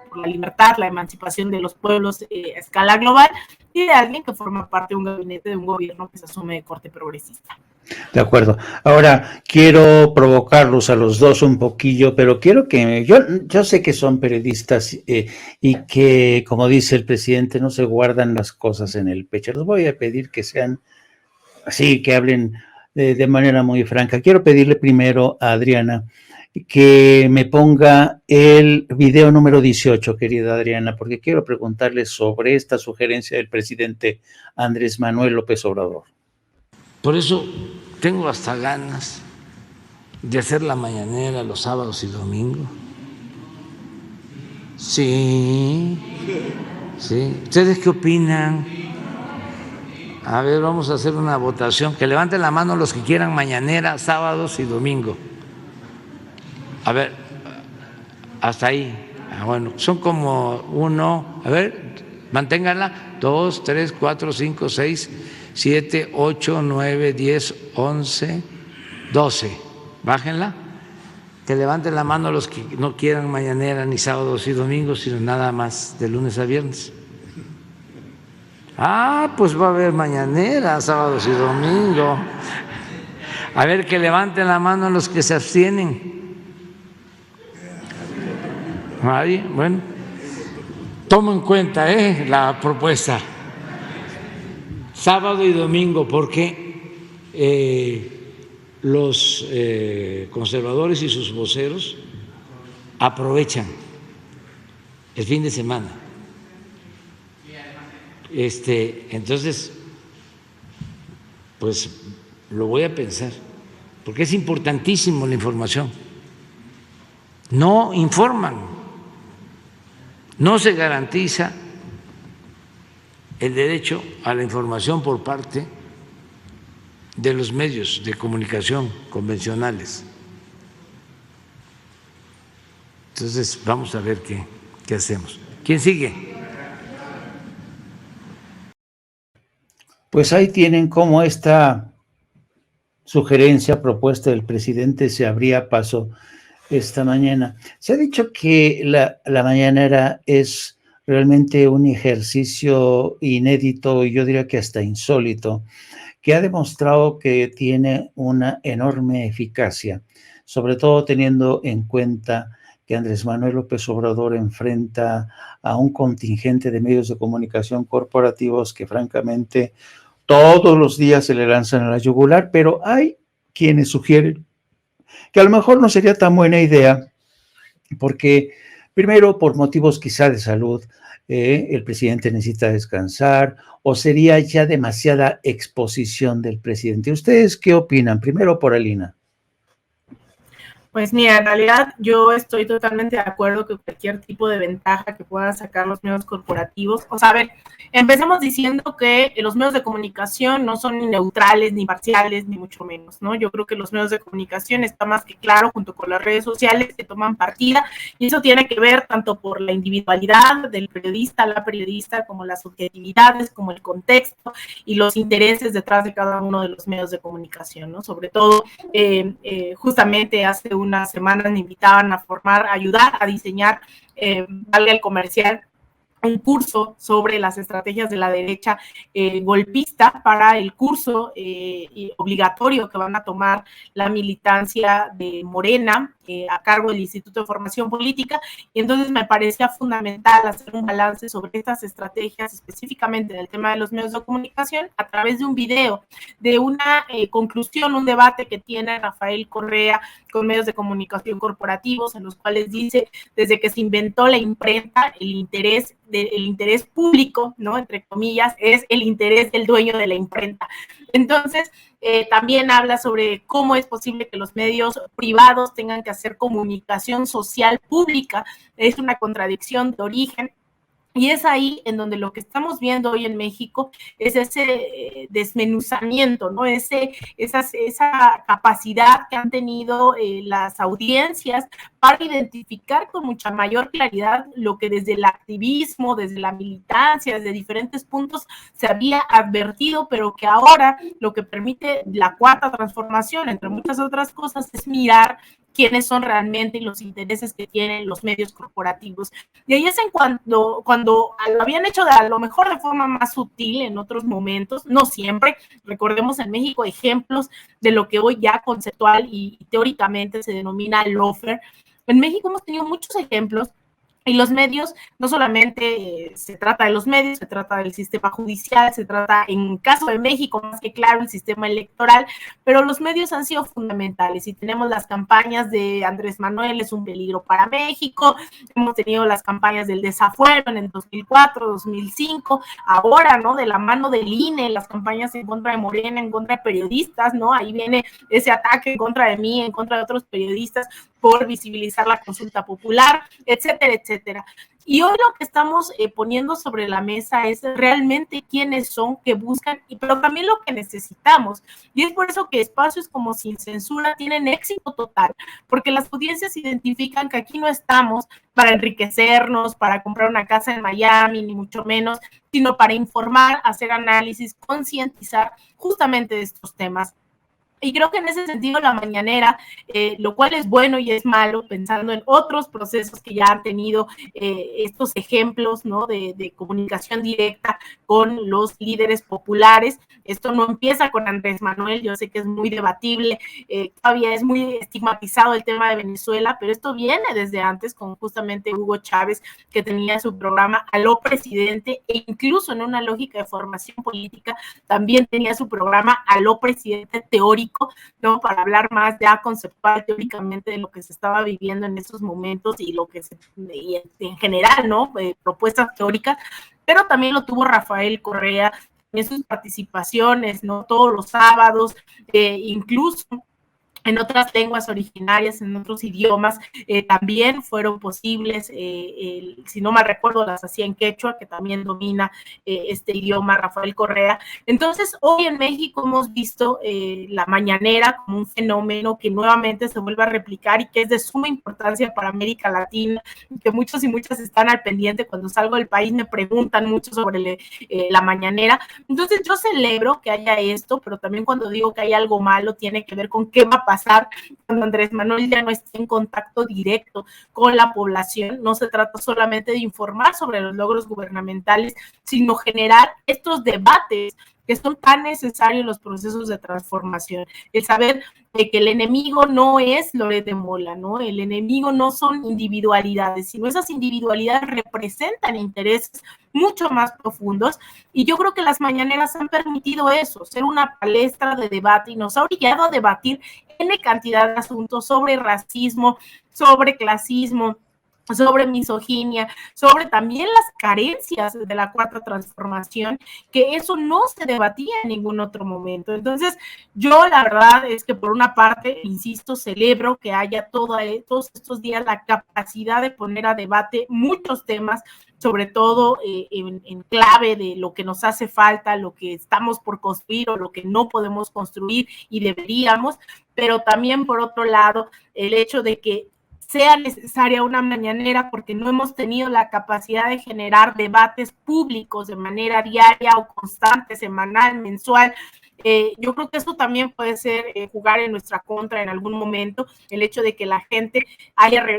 Speaker 2: por la libertad, la emancipación de los pueblos a escala global, y de alguien que forma parte de un gabinete de un gobierno que se asume de corte progresista.
Speaker 1: De acuerdo. Ahora, quiero provocarlos a los dos un poquillo, pero quiero que... Yo sé que son periodistas y que, como dice el presidente, no se guardan las cosas en el pecho. Les voy a pedir que sean así, que hablen de manera muy franca. Quiero pedirle primero a Adriana que me ponga el video número 18, querida Adriana, porque quiero preguntarle sobre esta sugerencia del presidente Andrés Manuel López Obrador.
Speaker 4: Por eso tengo hasta ganas de hacer la mañanera los sábados y domingos. Sí. ¿Ustedes qué opinan? A ver, vamos a hacer una votación. Que levanten la mano los que quieran mañanera, sábados y domingo. A ver, hasta ahí. Bueno, son como uno. A ver, manténganla. 2, 3, 4, 5, 6, 7, 8, 9, 10, 11, 12. Bájenla. Que levanten la mano los que no quieran mañanera ni sábados y domingos, sino nada más de lunes a viernes. Pues va a haber mañanera, sábados y domingos. A ver, que levanten la mano los que se abstienen. Nadie. Bueno, tomo en cuenta la propuesta. Sábado y domingo, porque los conservadores y sus voceros aprovechan el fin de semana. Entonces, pues lo voy a pensar, porque es importantísimo la información. No informan, no se garantiza el derecho a la información por parte de los medios de comunicación convencionales. Entonces, vamos a ver qué hacemos. ¿Quién sigue?
Speaker 1: Pues ahí tienen cómo esta sugerencia, propuesta del presidente se abría paso esta mañana. Se ha dicho que la mañanera es realmente un ejercicio inédito, y yo diría que hasta insólito, que ha demostrado que tiene una enorme eficacia, sobre todo teniendo en cuenta que Andrés Manuel López Obrador enfrenta a un contingente de medios de comunicación corporativos que francamente todos los días se le lanzan a la yugular, pero hay quienes sugieren que a lo mejor no sería tan buena idea, porque primero, por motivos quizá de salud, el presidente necesita descansar, o sería ya demasiada exposición del presidente. ¿Ustedes qué opinan? Primero por Alina.
Speaker 2: Pues mira, en realidad yo estoy totalmente de acuerdo que cualquier tipo de ventaja que puedan sacar los medios corporativos, o sea, a ver, empecemos diciendo que los medios de comunicación no son ni neutrales, ni parciales, ni mucho menos, ¿no? Yo creo que los medios de comunicación está más que claro, junto con las redes sociales, que toman partida, y eso tiene que ver tanto por la individualidad del periodista, la periodista, como las subjetividades, como el contexto y los intereses detrás de cada uno de los medios de comunicación, ¿no? Sobre todo, justamente hace unas semanas me invitaban a ayudar a diseñar, valga el comercial, un curso sobre las estrategias de la derecha golpista para el curso obligatorio que van a tomar la militancia de Morena a cargo del Instituto de Formación Política, y entonces me parecía fundamental hacer un balance sobre estas estrategias, específicamente en el tema de los medios de comunicación, a través de un video, de una conclusión, un debate que tiene Rafael Correa con medios de comunicación corporativos, en los cuales dice, desde que se inventó la imprenta, el interés público, ¿no? Entre comillas, es el interés del dueño de la imprenta. Entonces, también habla sobre cómo es posible que los medios privados tengan que hacer comunicación social pública. Es una contradicción de origen. Y es ahí en donde lo que estamos viendo hoy en México es ese desmenuzamiento, ¿no? Esa capacidad que han tenido las audiencias para identificar con mucha mayor claridad lo que desde el activismo, desde la militancia, desde diferentes puntos se había advertido, pero que ahora lo que permite la cuarta transformación, entre muchas otras cosas, es mirar quiénes son realmente y los intereses que tienen los medios corporativos. Y ahí es en cuando lo habían hecho a lo mejor de forma más sutil en otros momentos, no siempre. Recordemos en México ejemplos de lo que hoy ya conceptual y teóricamente se denomina lawfare. En México hemos tenido muchos ejemplos. Y los medios, no solamente se trata de los medios, se trata del sistema judicial, se trata, en caso de México, más que claro, el sistema electoral, pero los medios han sido fundamentales. Y tenemos las campañas de Andrés Manuel, es un peligro para México, hemos tenido las campañas del desafuero en el 2004, 2005, ahora, ¿no? De la mano del INE, las campañas en contra de Morena, en contra de periodistas, ¿no? Ahí viene ese ataque en contra de mí, en contra de otros periodistas, por visibilizar la consulta popular, etcétera, etcétera. Y hoy lo que estamos poniendo sobre la mesa es realmente quiénes son que buscan, pero también lo que necesitamos. Y es por eso que espacios como Sin Censura tienen éxito total, porque las audiencias identifican que aquí no estamos para enriquecernos, para comprar una casa en Miami, ni mucho menos, sino para informar, hacer análisis, concientizar justamente de estos temas. Y creo que en ese sentido la mañanera, lo cual es bueno y es malo, pensando en otros procesos que ya han tenido estos ejemplos, ¿no? de comunicación directa con los líderes populares. Esto no empieza con Andrés Manuel, yo sé que es muy debatible, todavía es muy estigmatizado el tema de Venezuela, pero esto viene desde antes con justamente Hugo Chávez, que tenía su programa Aló Presidente, e incluso en una lógica de formación política también tenía su programa Aló Presidente Teórico, ¿no? Para hablar más ya conceptual, teóricamente, de lo que se estaba viviendo en esos momentos y lo que y en general, ¿no? Propuestas teóricas, pero también lo tuvo Rafael Correa en sus participaciones, ¿no? Todos los sábados, incluso en otras lenguas originarias, en otros idiomas, también fueron posibles, si no mal recuerdo, las hacía en quechua, que también domina este idioma Rafael Correa. Entonces, hoy en México hemos visto la mañanera como un fenómeno que nuevamente se vuelve a replicar y que es de suma importancia para América Latina, que muchos y muchas están al pendiente. Cuando salgo del país me preguntan mucho sobre la mañanera. Entonces, yo celebro que haya esto, pero también cuando digo que hay algo malo, tiene que ver con qué va a pasar cuando Andrés Manuel ya no esté en contacto directo con la población. No se trata solamente de informar sobre los logros gubernamentales, sino generar estos debates que son tan necesarios en los procesos de transformación. El saber que el enemigo no es Loret de Mola, ¿no? El enemigo no son individualidades, sino esas individualidades representan intereses mucho más profundos, y yo creo que las mañaneras han permitido eso, ser una palestra de debate, y nos ha obligado a debatir N cantidad de asuntos sobre racismo, sobre clasismo, sobre misoginia, sobre también las carencias de la Cuarta Transformación, que eso no se debatía en ningún otro momento. Entonces, yo la verdad es que por una parte, insisto, celebro que haya todos estos días la capacidad de poner a debate muchos temas, sobre todo en clave de lo que nos hace falta, lo que estamos por construir o lo que no podemos construir y deberíamos, pero también por otro lado, el hecho de que sea necesaria una mañanera porque no hemos tenido la capacidad de generar debates públicos de manera diaria o constante, semanal, mensual. Yo creo que eso también puede ser jugar en nuestra contra en algún momento, el hecho de que la gente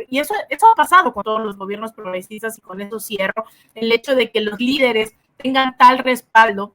Speaker 2: y eso ha pasado con todos los gobiernos progresistas, y con eso cierro, el hecho de que los líderes tengan tal respaldo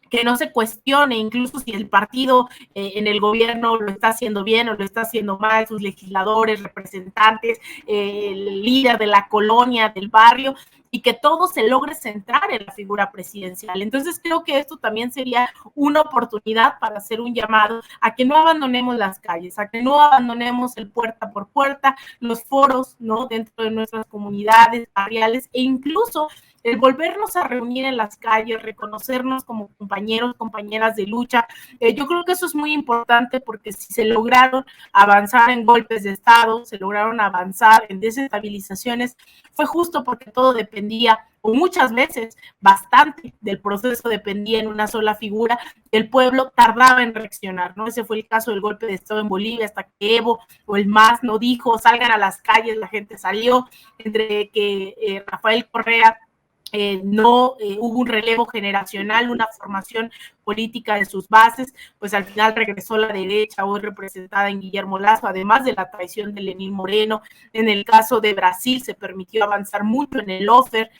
Speaker 2: que no se cuestione incluso si el partido en el gobierno lo está haciendo bien o lo está haciendo mal, sus legisladores, representantes, el líder de la colonia, del barrio, y que todo se logre centrar en la figura presidencial. Entonces creo que esto también sería una oportunidad para hacer un llamado a que no abandonemos las calles, a que no abandonemos el puerta por puerta, los foros, ¿no?, dentro de nuestras comunidades barriales, e incluso el volvernos a reunir en las calles, reconocernos como compañeros, compañeras de lucha. Yo creo que eso es muy importante, porque si se lograron avanzar en golpes de Estado, se lograron avanzar en desestabilizaciones, fue justo porque todo dependía, o muchas veces bastante del proceso dependía en una sola figura. El pueblo tardaba en reaccionar, ¿no? Ese fue el caso del golpe de Estado en Bolivia, hasta que Evo o el MAS no dijo, salgan a las calles, la gente salió, entre que Rafael Correa no hubo un relevo generacional, una formación política de sus bases, pues al final regresó la derecha, hoy representada en Guillermo Lasso, además de la traición de Lenín Moreno. En el caso de Brasil se permitió avanzar mucho en el lawfare,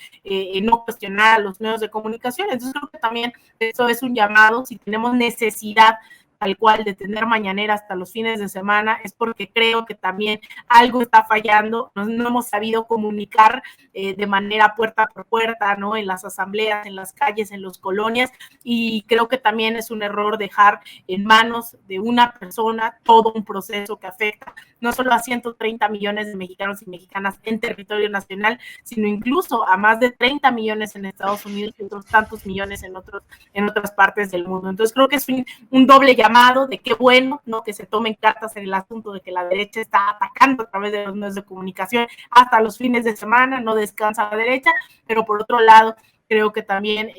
Speaker 2: no cuestionar a los medios de comunicación. Entonces creo que también eso es un llamado. Si tenemos necesidad tal cual de tener mañanera hasta los fines de semana, es porque creo que también algo está fallando, no hemos sabido comunicar de manera puerta por puerta, ¿no?, en las asambleas, en las calles, en las colonias, y creo que también es un error dejar en manos de una persona todo un proceso que afecta no solo a 130 millones de mexicanos y mexicanas en territorio nacional, sino incluso a más de 30 millones en Estados Unidos y otros tantos millones en otras partes del mundo. Entonces creo que es un doble llamado de qué bueno, ¿no?, que se tomen cartas en el asunto de que la derecha está atacando a través de los medios de comunicación hasta los fines de semana, no descansa la derecha, pero por otro lado, creo que también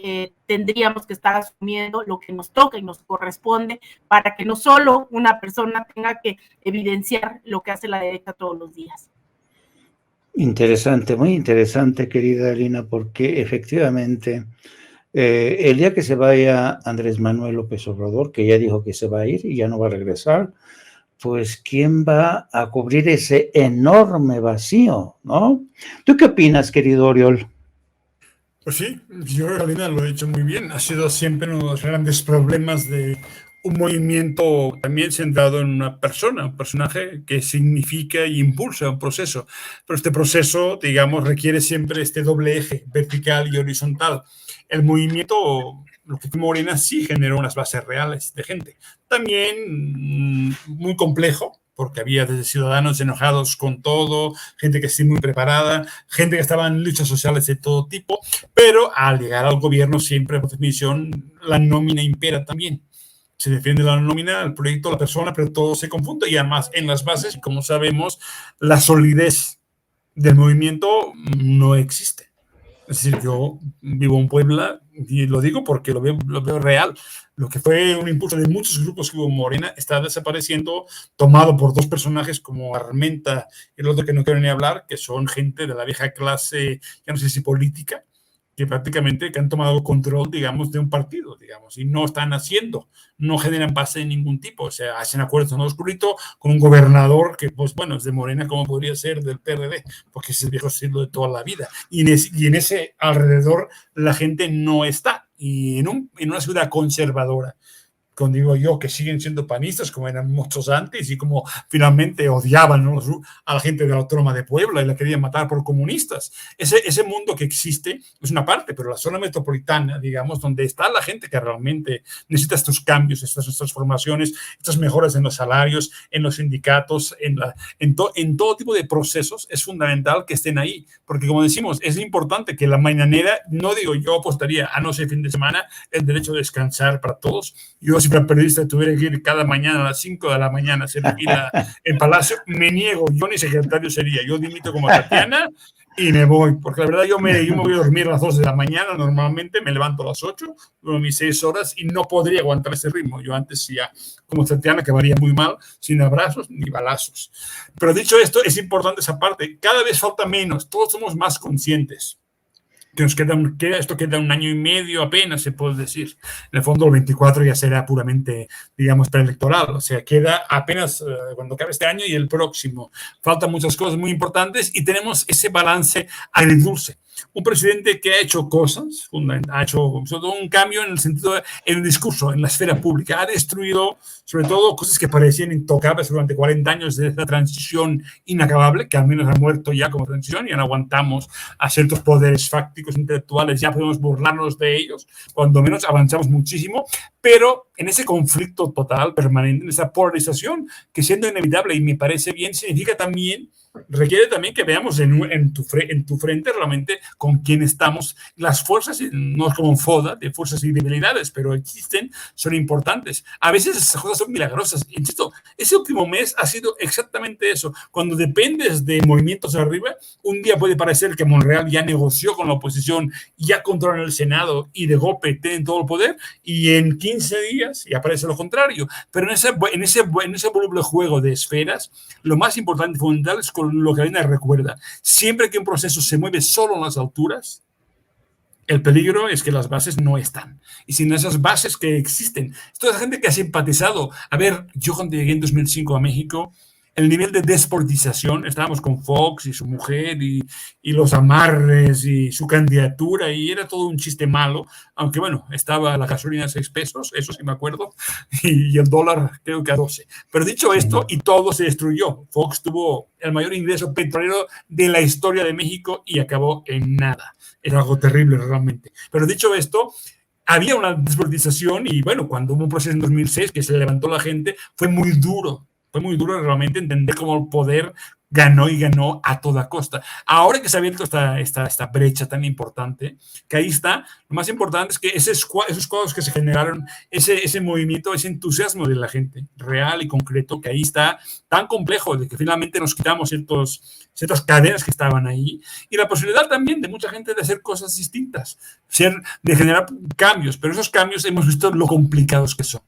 Speaker 2: tendríamos que estar asumiendo lo que nos toca y nos corresponde, para que no solo una persona tenga que evidenciar lo que hace la derecha todos los días.
Speaker 1: Interesante, muy interesante, querida Lina, porque efectivamente el día que se vaya Andrés Manuel López Obrador, que ya dijo que se va a ir y ya no va a regresar, pues ¿quién va a cubrir ese enorme vacío, no? ¿Tú qué opinas, querido Oriol?
Speaker 3: Pues sí, yo, Carolina, lo he dicho muy bien. Ha sido siempre uno de los grandes problemas de un movimiento también centrado en una persona, un personaje que significa y impulsa un proceso. Pero este proceso, digamos, requiere siempre este doble eje, vertical y horizontal. El movimiento, lo que fue Morena, sí generó unas bases reales de gente. También muy complejo, porque había desde ciudadanos enojados con todo, gente que sí muy preparada, gente que estaba en luchas sociales de todo tipo, pero al llegar al gobierno siempre, por definición, la nómina impera también. Se defiende la nómina, el proyecto, la persona, pero todo se confunde, y además en las bases, como sabemos, la solidez del movimiento no existe. Es decir, yo vivo en Puebla y lo digo porque lo veo real. Lo que fue un impulso de muchos grupos que hubo en Morena está desapareciendo, tomado por dos personajes como Armenta y el otro que no quiero ni hablar, que son gente de la vieja clase, ya no sé si política, que prácticamente que han tomado control, digamos, de un partido, digamos, y no están haciendo, no generan base de ningún tipo. O sea, hacen acuerdos en oscurito con un gobernador que, pues bueno, es de Morena, como podría ser del PRD, porque es el viejo estilo de toda la vida. Y en ese alrededor la gente no está. Y en una ciudad conservadora, como digo yo, que siguen siendo panistas, como eran muchos antes, y como finalmente odiaban, ¿no?, a la gente de la Autónoma de Puebla y la querían matar por comunistas. Ese mundo que existe es una parte, pero la zona metropolitana, digamos, donde está la gente que realmente necesita estos cambios, estas transformaciones, estas mejoras en los salarios, en los sindicatos, en todo tipo de procesos, es fundamental que estén ahí, porque como decimos, es importante que la mañanera, no digo yo apostaría a no ser fin de semana, el derecho a descansar para todos. Yo, si para periodista tuviera que ir cada mañana a las 5 de la mañana a hacer fila en Palacio, me niego, yo ni secretario sería, yo dimito como Tatiana y me voy, porque la verdad yo me voy a dormir a las 2 de la mañana, normalmente me levanto a las 8, duro mis 6 horas y no podría aguantar ese ritmo. Yo antes ya, como Tatiana, acabaría muy mal, sin abrazos ni balazos. Pero dicho esto, es importante esa parte, cada vez falta menos, todos somos más conscientes. Que nos esto queda 1 año y medio apenas, se puede decir. En el fondo, el 24 ya será puramente, digamos, preelectoral. O sea, queda apenas cuando acabe este año y el próximo. Faltan muchas cosas muy importantes y tenemos ese balance agridulce. Un presidente que ha hecho cosas, ha hecho sobre todo un cambio en el sentido, en el discurso, en la esfera pública. Ha destruido, sobre todo, cosas que parecían intocables durante 40 años de esta transición inacabable, que al menos ha muerto ya como transición y ya no aguantamos a ciertos poderes fácticos intelectuales, ya podemos burlarnos de ellos, cuando menos avanzamos muchísimo, pero en ese conflicto total, permanente, en esa polarización, que siendo inevitable y me parece bien, significa también, requiere también que veamos en tu frente realmente con quién estamos. Las fuerzas, no es como un FODA de fuerzas y debilidades, pero existen, son importantes. A veces esas cosas son milagrosas. Insisto, ese último mes ha sido exactamente eso. Cuando dependes de movimientos arriba, un día puede parecer que Monreal ya negoció con la oposición, ya controlan el Senado y de golpe tienen todo el poder, y en 15 días ya parece lo contrario. Pero en ese voluble juego de esferas, lo más importante y fundamental es con lo que Alina recuerda. Siempre que un proceso se mueve solo en las alturas, el peligro es que las bases no están. Y sin esas bases que existen, toda esa gente que ha simpatizado. A ver, yo cuando llegué en 2005 a México, el nivel de desportización, estábamos con Fox y su mujer y los amarres y su candidatura, y era todo un chiste malo, aunque bueno, estaba la gasolina a 6 pesos, eso sí me acuerdo, y el dólar creo que a 12. Pero dicho esto, y todo se destruyó. Fox tuvo el mayor ingreso petrolero de la historia de México y acabó en nada. Era algo terrible realmente. Pero dicho esto, había una desportización y bueno, cuando hubo un proceso en 2006 que se levantó la gente, fue muy duro. Fue muy duro realmente entender cómo el poder ganó y ganó a toda costa. Ahora que se ha abierto esta brecha tan importante, que ahí está, lo más importante es que esos cuadros que se generaron, ese movimiento, ese entusiasmo de la gente real y concreto, que ahí está, tan complejo, de que finalmente nos quitamos ciertas cadenas que estaban ahí, y la posibilidad también de mucha gente de hacer cosas distintas, de generar cambios, pero esos cambios hemos visto lo complicados que son.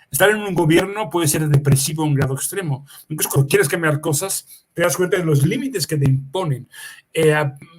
Speaker 3: Estar en un gobierno puede ser depresivo a un grado extremo. Incluso cuando quieres cambiar cosas, te das cuenta de los límites que te imponen.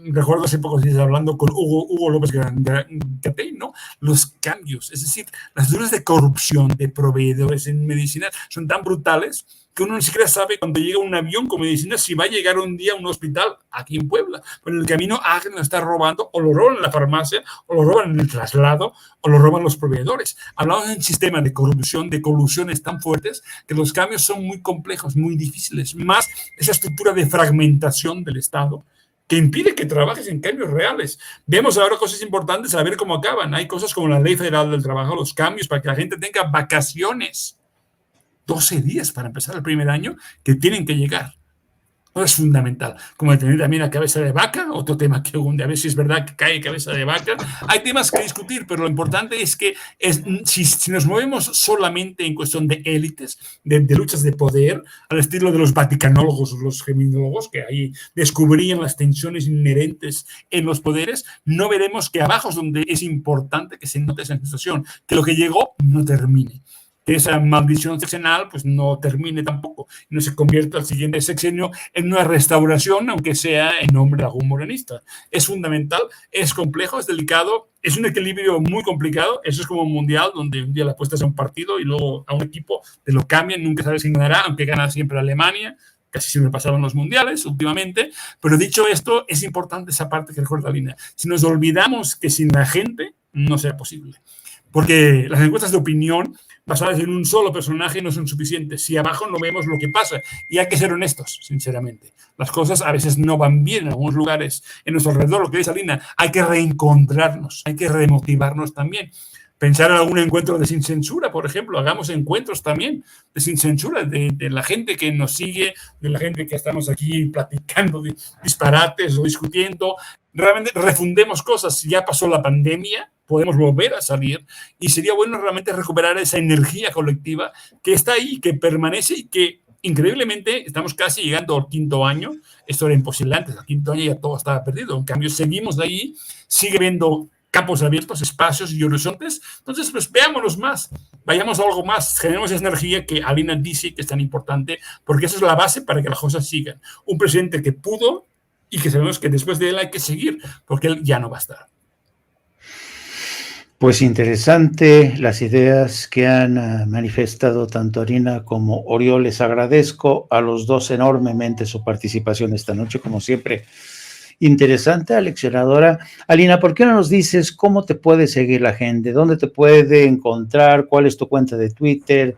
Speaker 3: Recuerdo hace poco hablando con Hugo López Gatell, ¿no? Los cambios, es decir, las dudas de corrupción de proveedores en medicina son tan brutales que uno ni siquiera sabe cuando llega un avión con medicina si va a llegar un día a un hospital aquí en Puebla. Pero en el camino alguien lo está robando, o lo roban en la farmacia, o lo roban en el traslado, o lo roban los proveedores. Hablamos de un sistema de corrupción, de colusiones tan fuertes que los cambios son muy complejos, muy difíciles. Más esa estructura de fragmentación del Estado que impide que trabajes en cambios reales. Vemos ahora cosas importantes a ver cómo acaban. Hay cosas como la Ley Federal del Trabajo, los cambios para que la gente tenga vacaciones. 12 días para empezar el primer año que tienen que llegar. Eso es fundamental. Como tener también a cabeza de vaca, otro tema que a ver si es verdad que cae cabeza de vaca. Hay temas que discutir, pero lo importante es que si nos movemos solamente en cuestión de élites, de luchas de poder, al estilo de los vaticanólogos o los geminólogos, que ahí descubrían las tensiones inherentes en los poderes, no veremos que abajo es donde es importante que se note esa situación, que lo que llegó no termine. Que esa maldición sexenal pues no termine tampoco, no se convierta al siguiente sexenio en una restauración, aunque sea en nombre de algún morenista. Es fundamental, es complejo, es delicado, es un equilibrio muy complicado. Eso es como un mundial donde un día le apuestas a un partido y luego a un equipo, te lo cambian, nunca sabes quién ganará, aunque gana siempre Alemania. Casi siempre pasaron los mundiales últimamente, pero dicho esto, es importante esa parte que recuerda Lina. Si nos olvidamos que sin la gente no será posible, porque las encuestas de opinión basadas en un solo personaje no son suficientes. Si abajo no vemos lo que pasa, y hay que ser honestos, sinceramente. Las cosas a veces no van bien en algunos lugares, en nuestro alrededor, lo que dice Alina, hay que reencontrarnos, hay que remotivarnos también. Pensar en algún encuentro de sin censura, por ejemplo, hagamos encuentros también de sin censura, de la gente que nos sigue, de la gente que estamos aquí platicando de disparates o discutiendo. Realmente refundemos cosas. Si ya pasó la pandemia, podemos volver a salir y sería bueno realmente recuperar esa energía colectiva que está ahí, que permanece y que increíblemente estamos casi llegando al 5º año. Esto era imposible antes, al 5º año ya todo estaba perdido. En cambio, seguimos de ahí, sigue viendo campos abiertos, espacios y horizontes. Entonces, pues veámonos más, vayamos a algo más, generemos esa energía que Alina dice que es tan importante, porque esa es la base para que las cosas sigan. Un presidente que pudo y que sabemos que después de él hay que seguir, porque él ya no va a estar.
Speaker 1: Pues interesante las ideas que han manifestado tanto Alina como Oriol. Les agradezco a los dos enormemente su participación esta noche, como siempre. Interesante, aleccionadora. Alina, ¿por qué no nos dices cómo te puede seguir la gente? ¿Dónde te puede encontrar? ¿Cuál es tu cuenta de Twitter?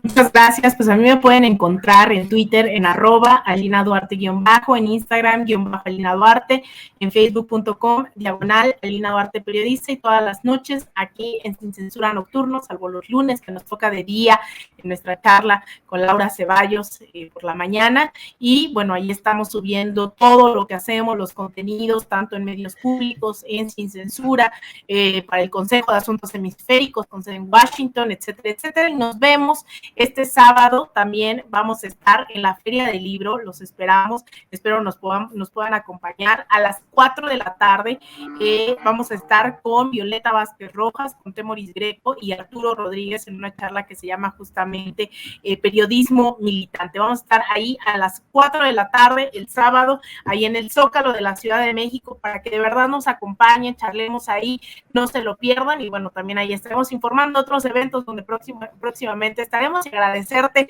Speaker 2: Muchas gracias. Pues a mí me pueden encontrar en Twitter en @AlinaDuarte_, en Instagram _AlinaDuarte, en Facebook.com/Alina Duarte Periodista, y todas las noches aquí en Sin Censura Nocturno, salvo los lunes que nos toca de día en nuestra charla con Laura Ceballos por la mañana. Y bueno, ahí estamos subiendo todo lo que hacemos, los contenidos, tanto en medios públicos, en Sin Censura, para el Consejo de Asuntos Hemisféricos, con sede en Washington, etcétera, etcétera. Y nos vemos este sábado. También vamos a estar en la Feria del Libro, los esperamos, espero nos puedan acompañar a las 4 de la tarde. Vamos a estar con Violeta Vázquez Rojas, con Temoris Greco y Arturo Rodríguez en una charla que se llama justamente Periodismo Militante. Vamos a estar ahí a las 4 de la tarde el sábado, ahí en el Zócalo de la Ciudad de México, para que de verdad nos acompañen, charlemos ahí, no se lo pierdan. Y bueno, también ahí estaremos informando otros eventos donde próximamente estaremos, y agradecerte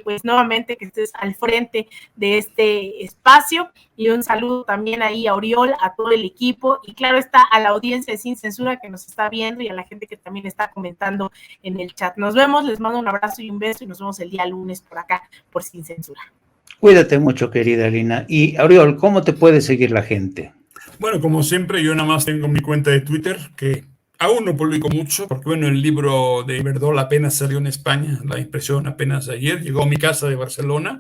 Speaker 2: pues nuevamente que estés al frente de este espacio, y un saludo también ahí a Oriol, a todo el equipo, y claro está a la audiencia de Sin Censura que nos está viendo, y a la gente que también está comentando en el chat. Nos vemos, les mando un abrazo y un beso, y nos vemos el día lunes por acá, por Sin Censura.
Speaker 1: Cuídate mucho, querida Alina. Y Oriol, ¿cómo te puede seguir la gente?
Speaker 3: Bueno, como siempre, yo nada más tengo mi cuenta de Twitter, que aún no publico mucho, porque bueno, el libro de Iberdrola apenas salió en España, la impresión apenas ayer, llegó a mi casa de Barcelona,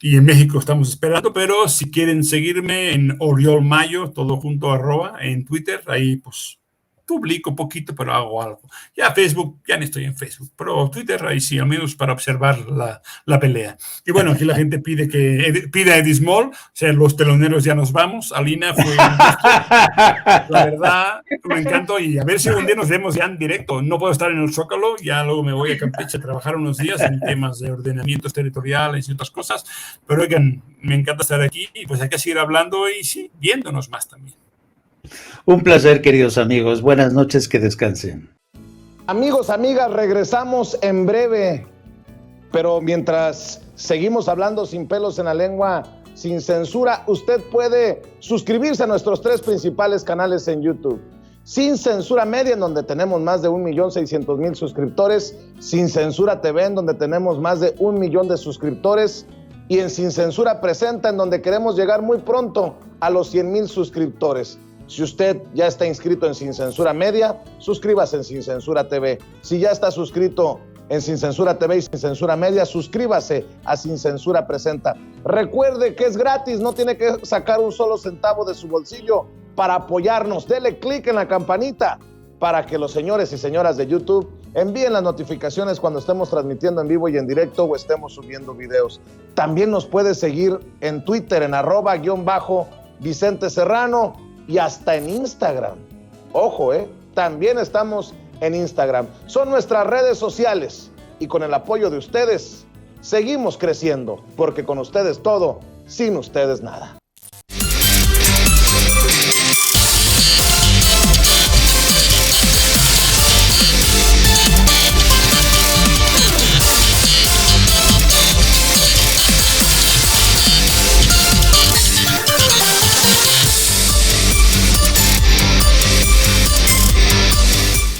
Speaker 3: y en México estamos esperando, pero si quieren seguirme en Oriol Mayo, todo junto, @ en Twitter, ahí pues publico poquito, pero hago algo. Ya Facebook, ya no estoy en Facebook, pero Twitter ahí sí, al menos para observar la pelea. Y bueno, aquí la gente pide a Eddie Small, o sea, los teloneros ya nos vamos. Alina, fue un gusto. La verdad, me encantó, y a ver si un día nos vemos ya en directo. No puedo estar en el Zócalo, ya luego me voy a Campeche a trabajar unos días en temas de ordenamientos territoriales y otras cosas, pero oigan, me encanta estar aquí, y pues hay que seguir hablando y sí, viéndonos más también.
Speaker 1: Un placer, queridos amigos. Buenas noches, que descansen.
Speaker 5: Amigos, amigas, regresamos en breve, pero mientras seguimos hablando sin pelos en la lengua, sin censura, usted puede suscribirse a nuestros 3 principales canales en YouTube. Sin Censura Media, en donde tenemos más de 1,600,000 suscriptores, Sin Censura TV, en donde tenemos más de 1 millón de suscriptores, y en Sin Censura Presenta, en donde queremos llegar muy pronto a los 100,000 suscriptores. Si usted ya está inscrito en Sin Censura Media, suscríbase en Sin Censura TV. Si ya está suscrito en Sin Censura TV y Sin Censura Media, suscríbase a Sin Censura Presenta. Recuerde que es gratis, no tiene que sacar un solo centavo de su bolsillo para apoyarnos. Dele clic en la campanita para que los señores y señoras de YouTube envíen las notificaciones cuando estemos transmitiendo en vivo y en directo o estemos subiendo videos. También nos puede seguir en Twitter en @Vicente Serrano, y hasta en Instagram. Ojo, también estamos en Instagram. Son nuestras redes sociales, y con el apoyo de ustedes seguimos creciendo, porque con ustedes todo, sin ustedes nada.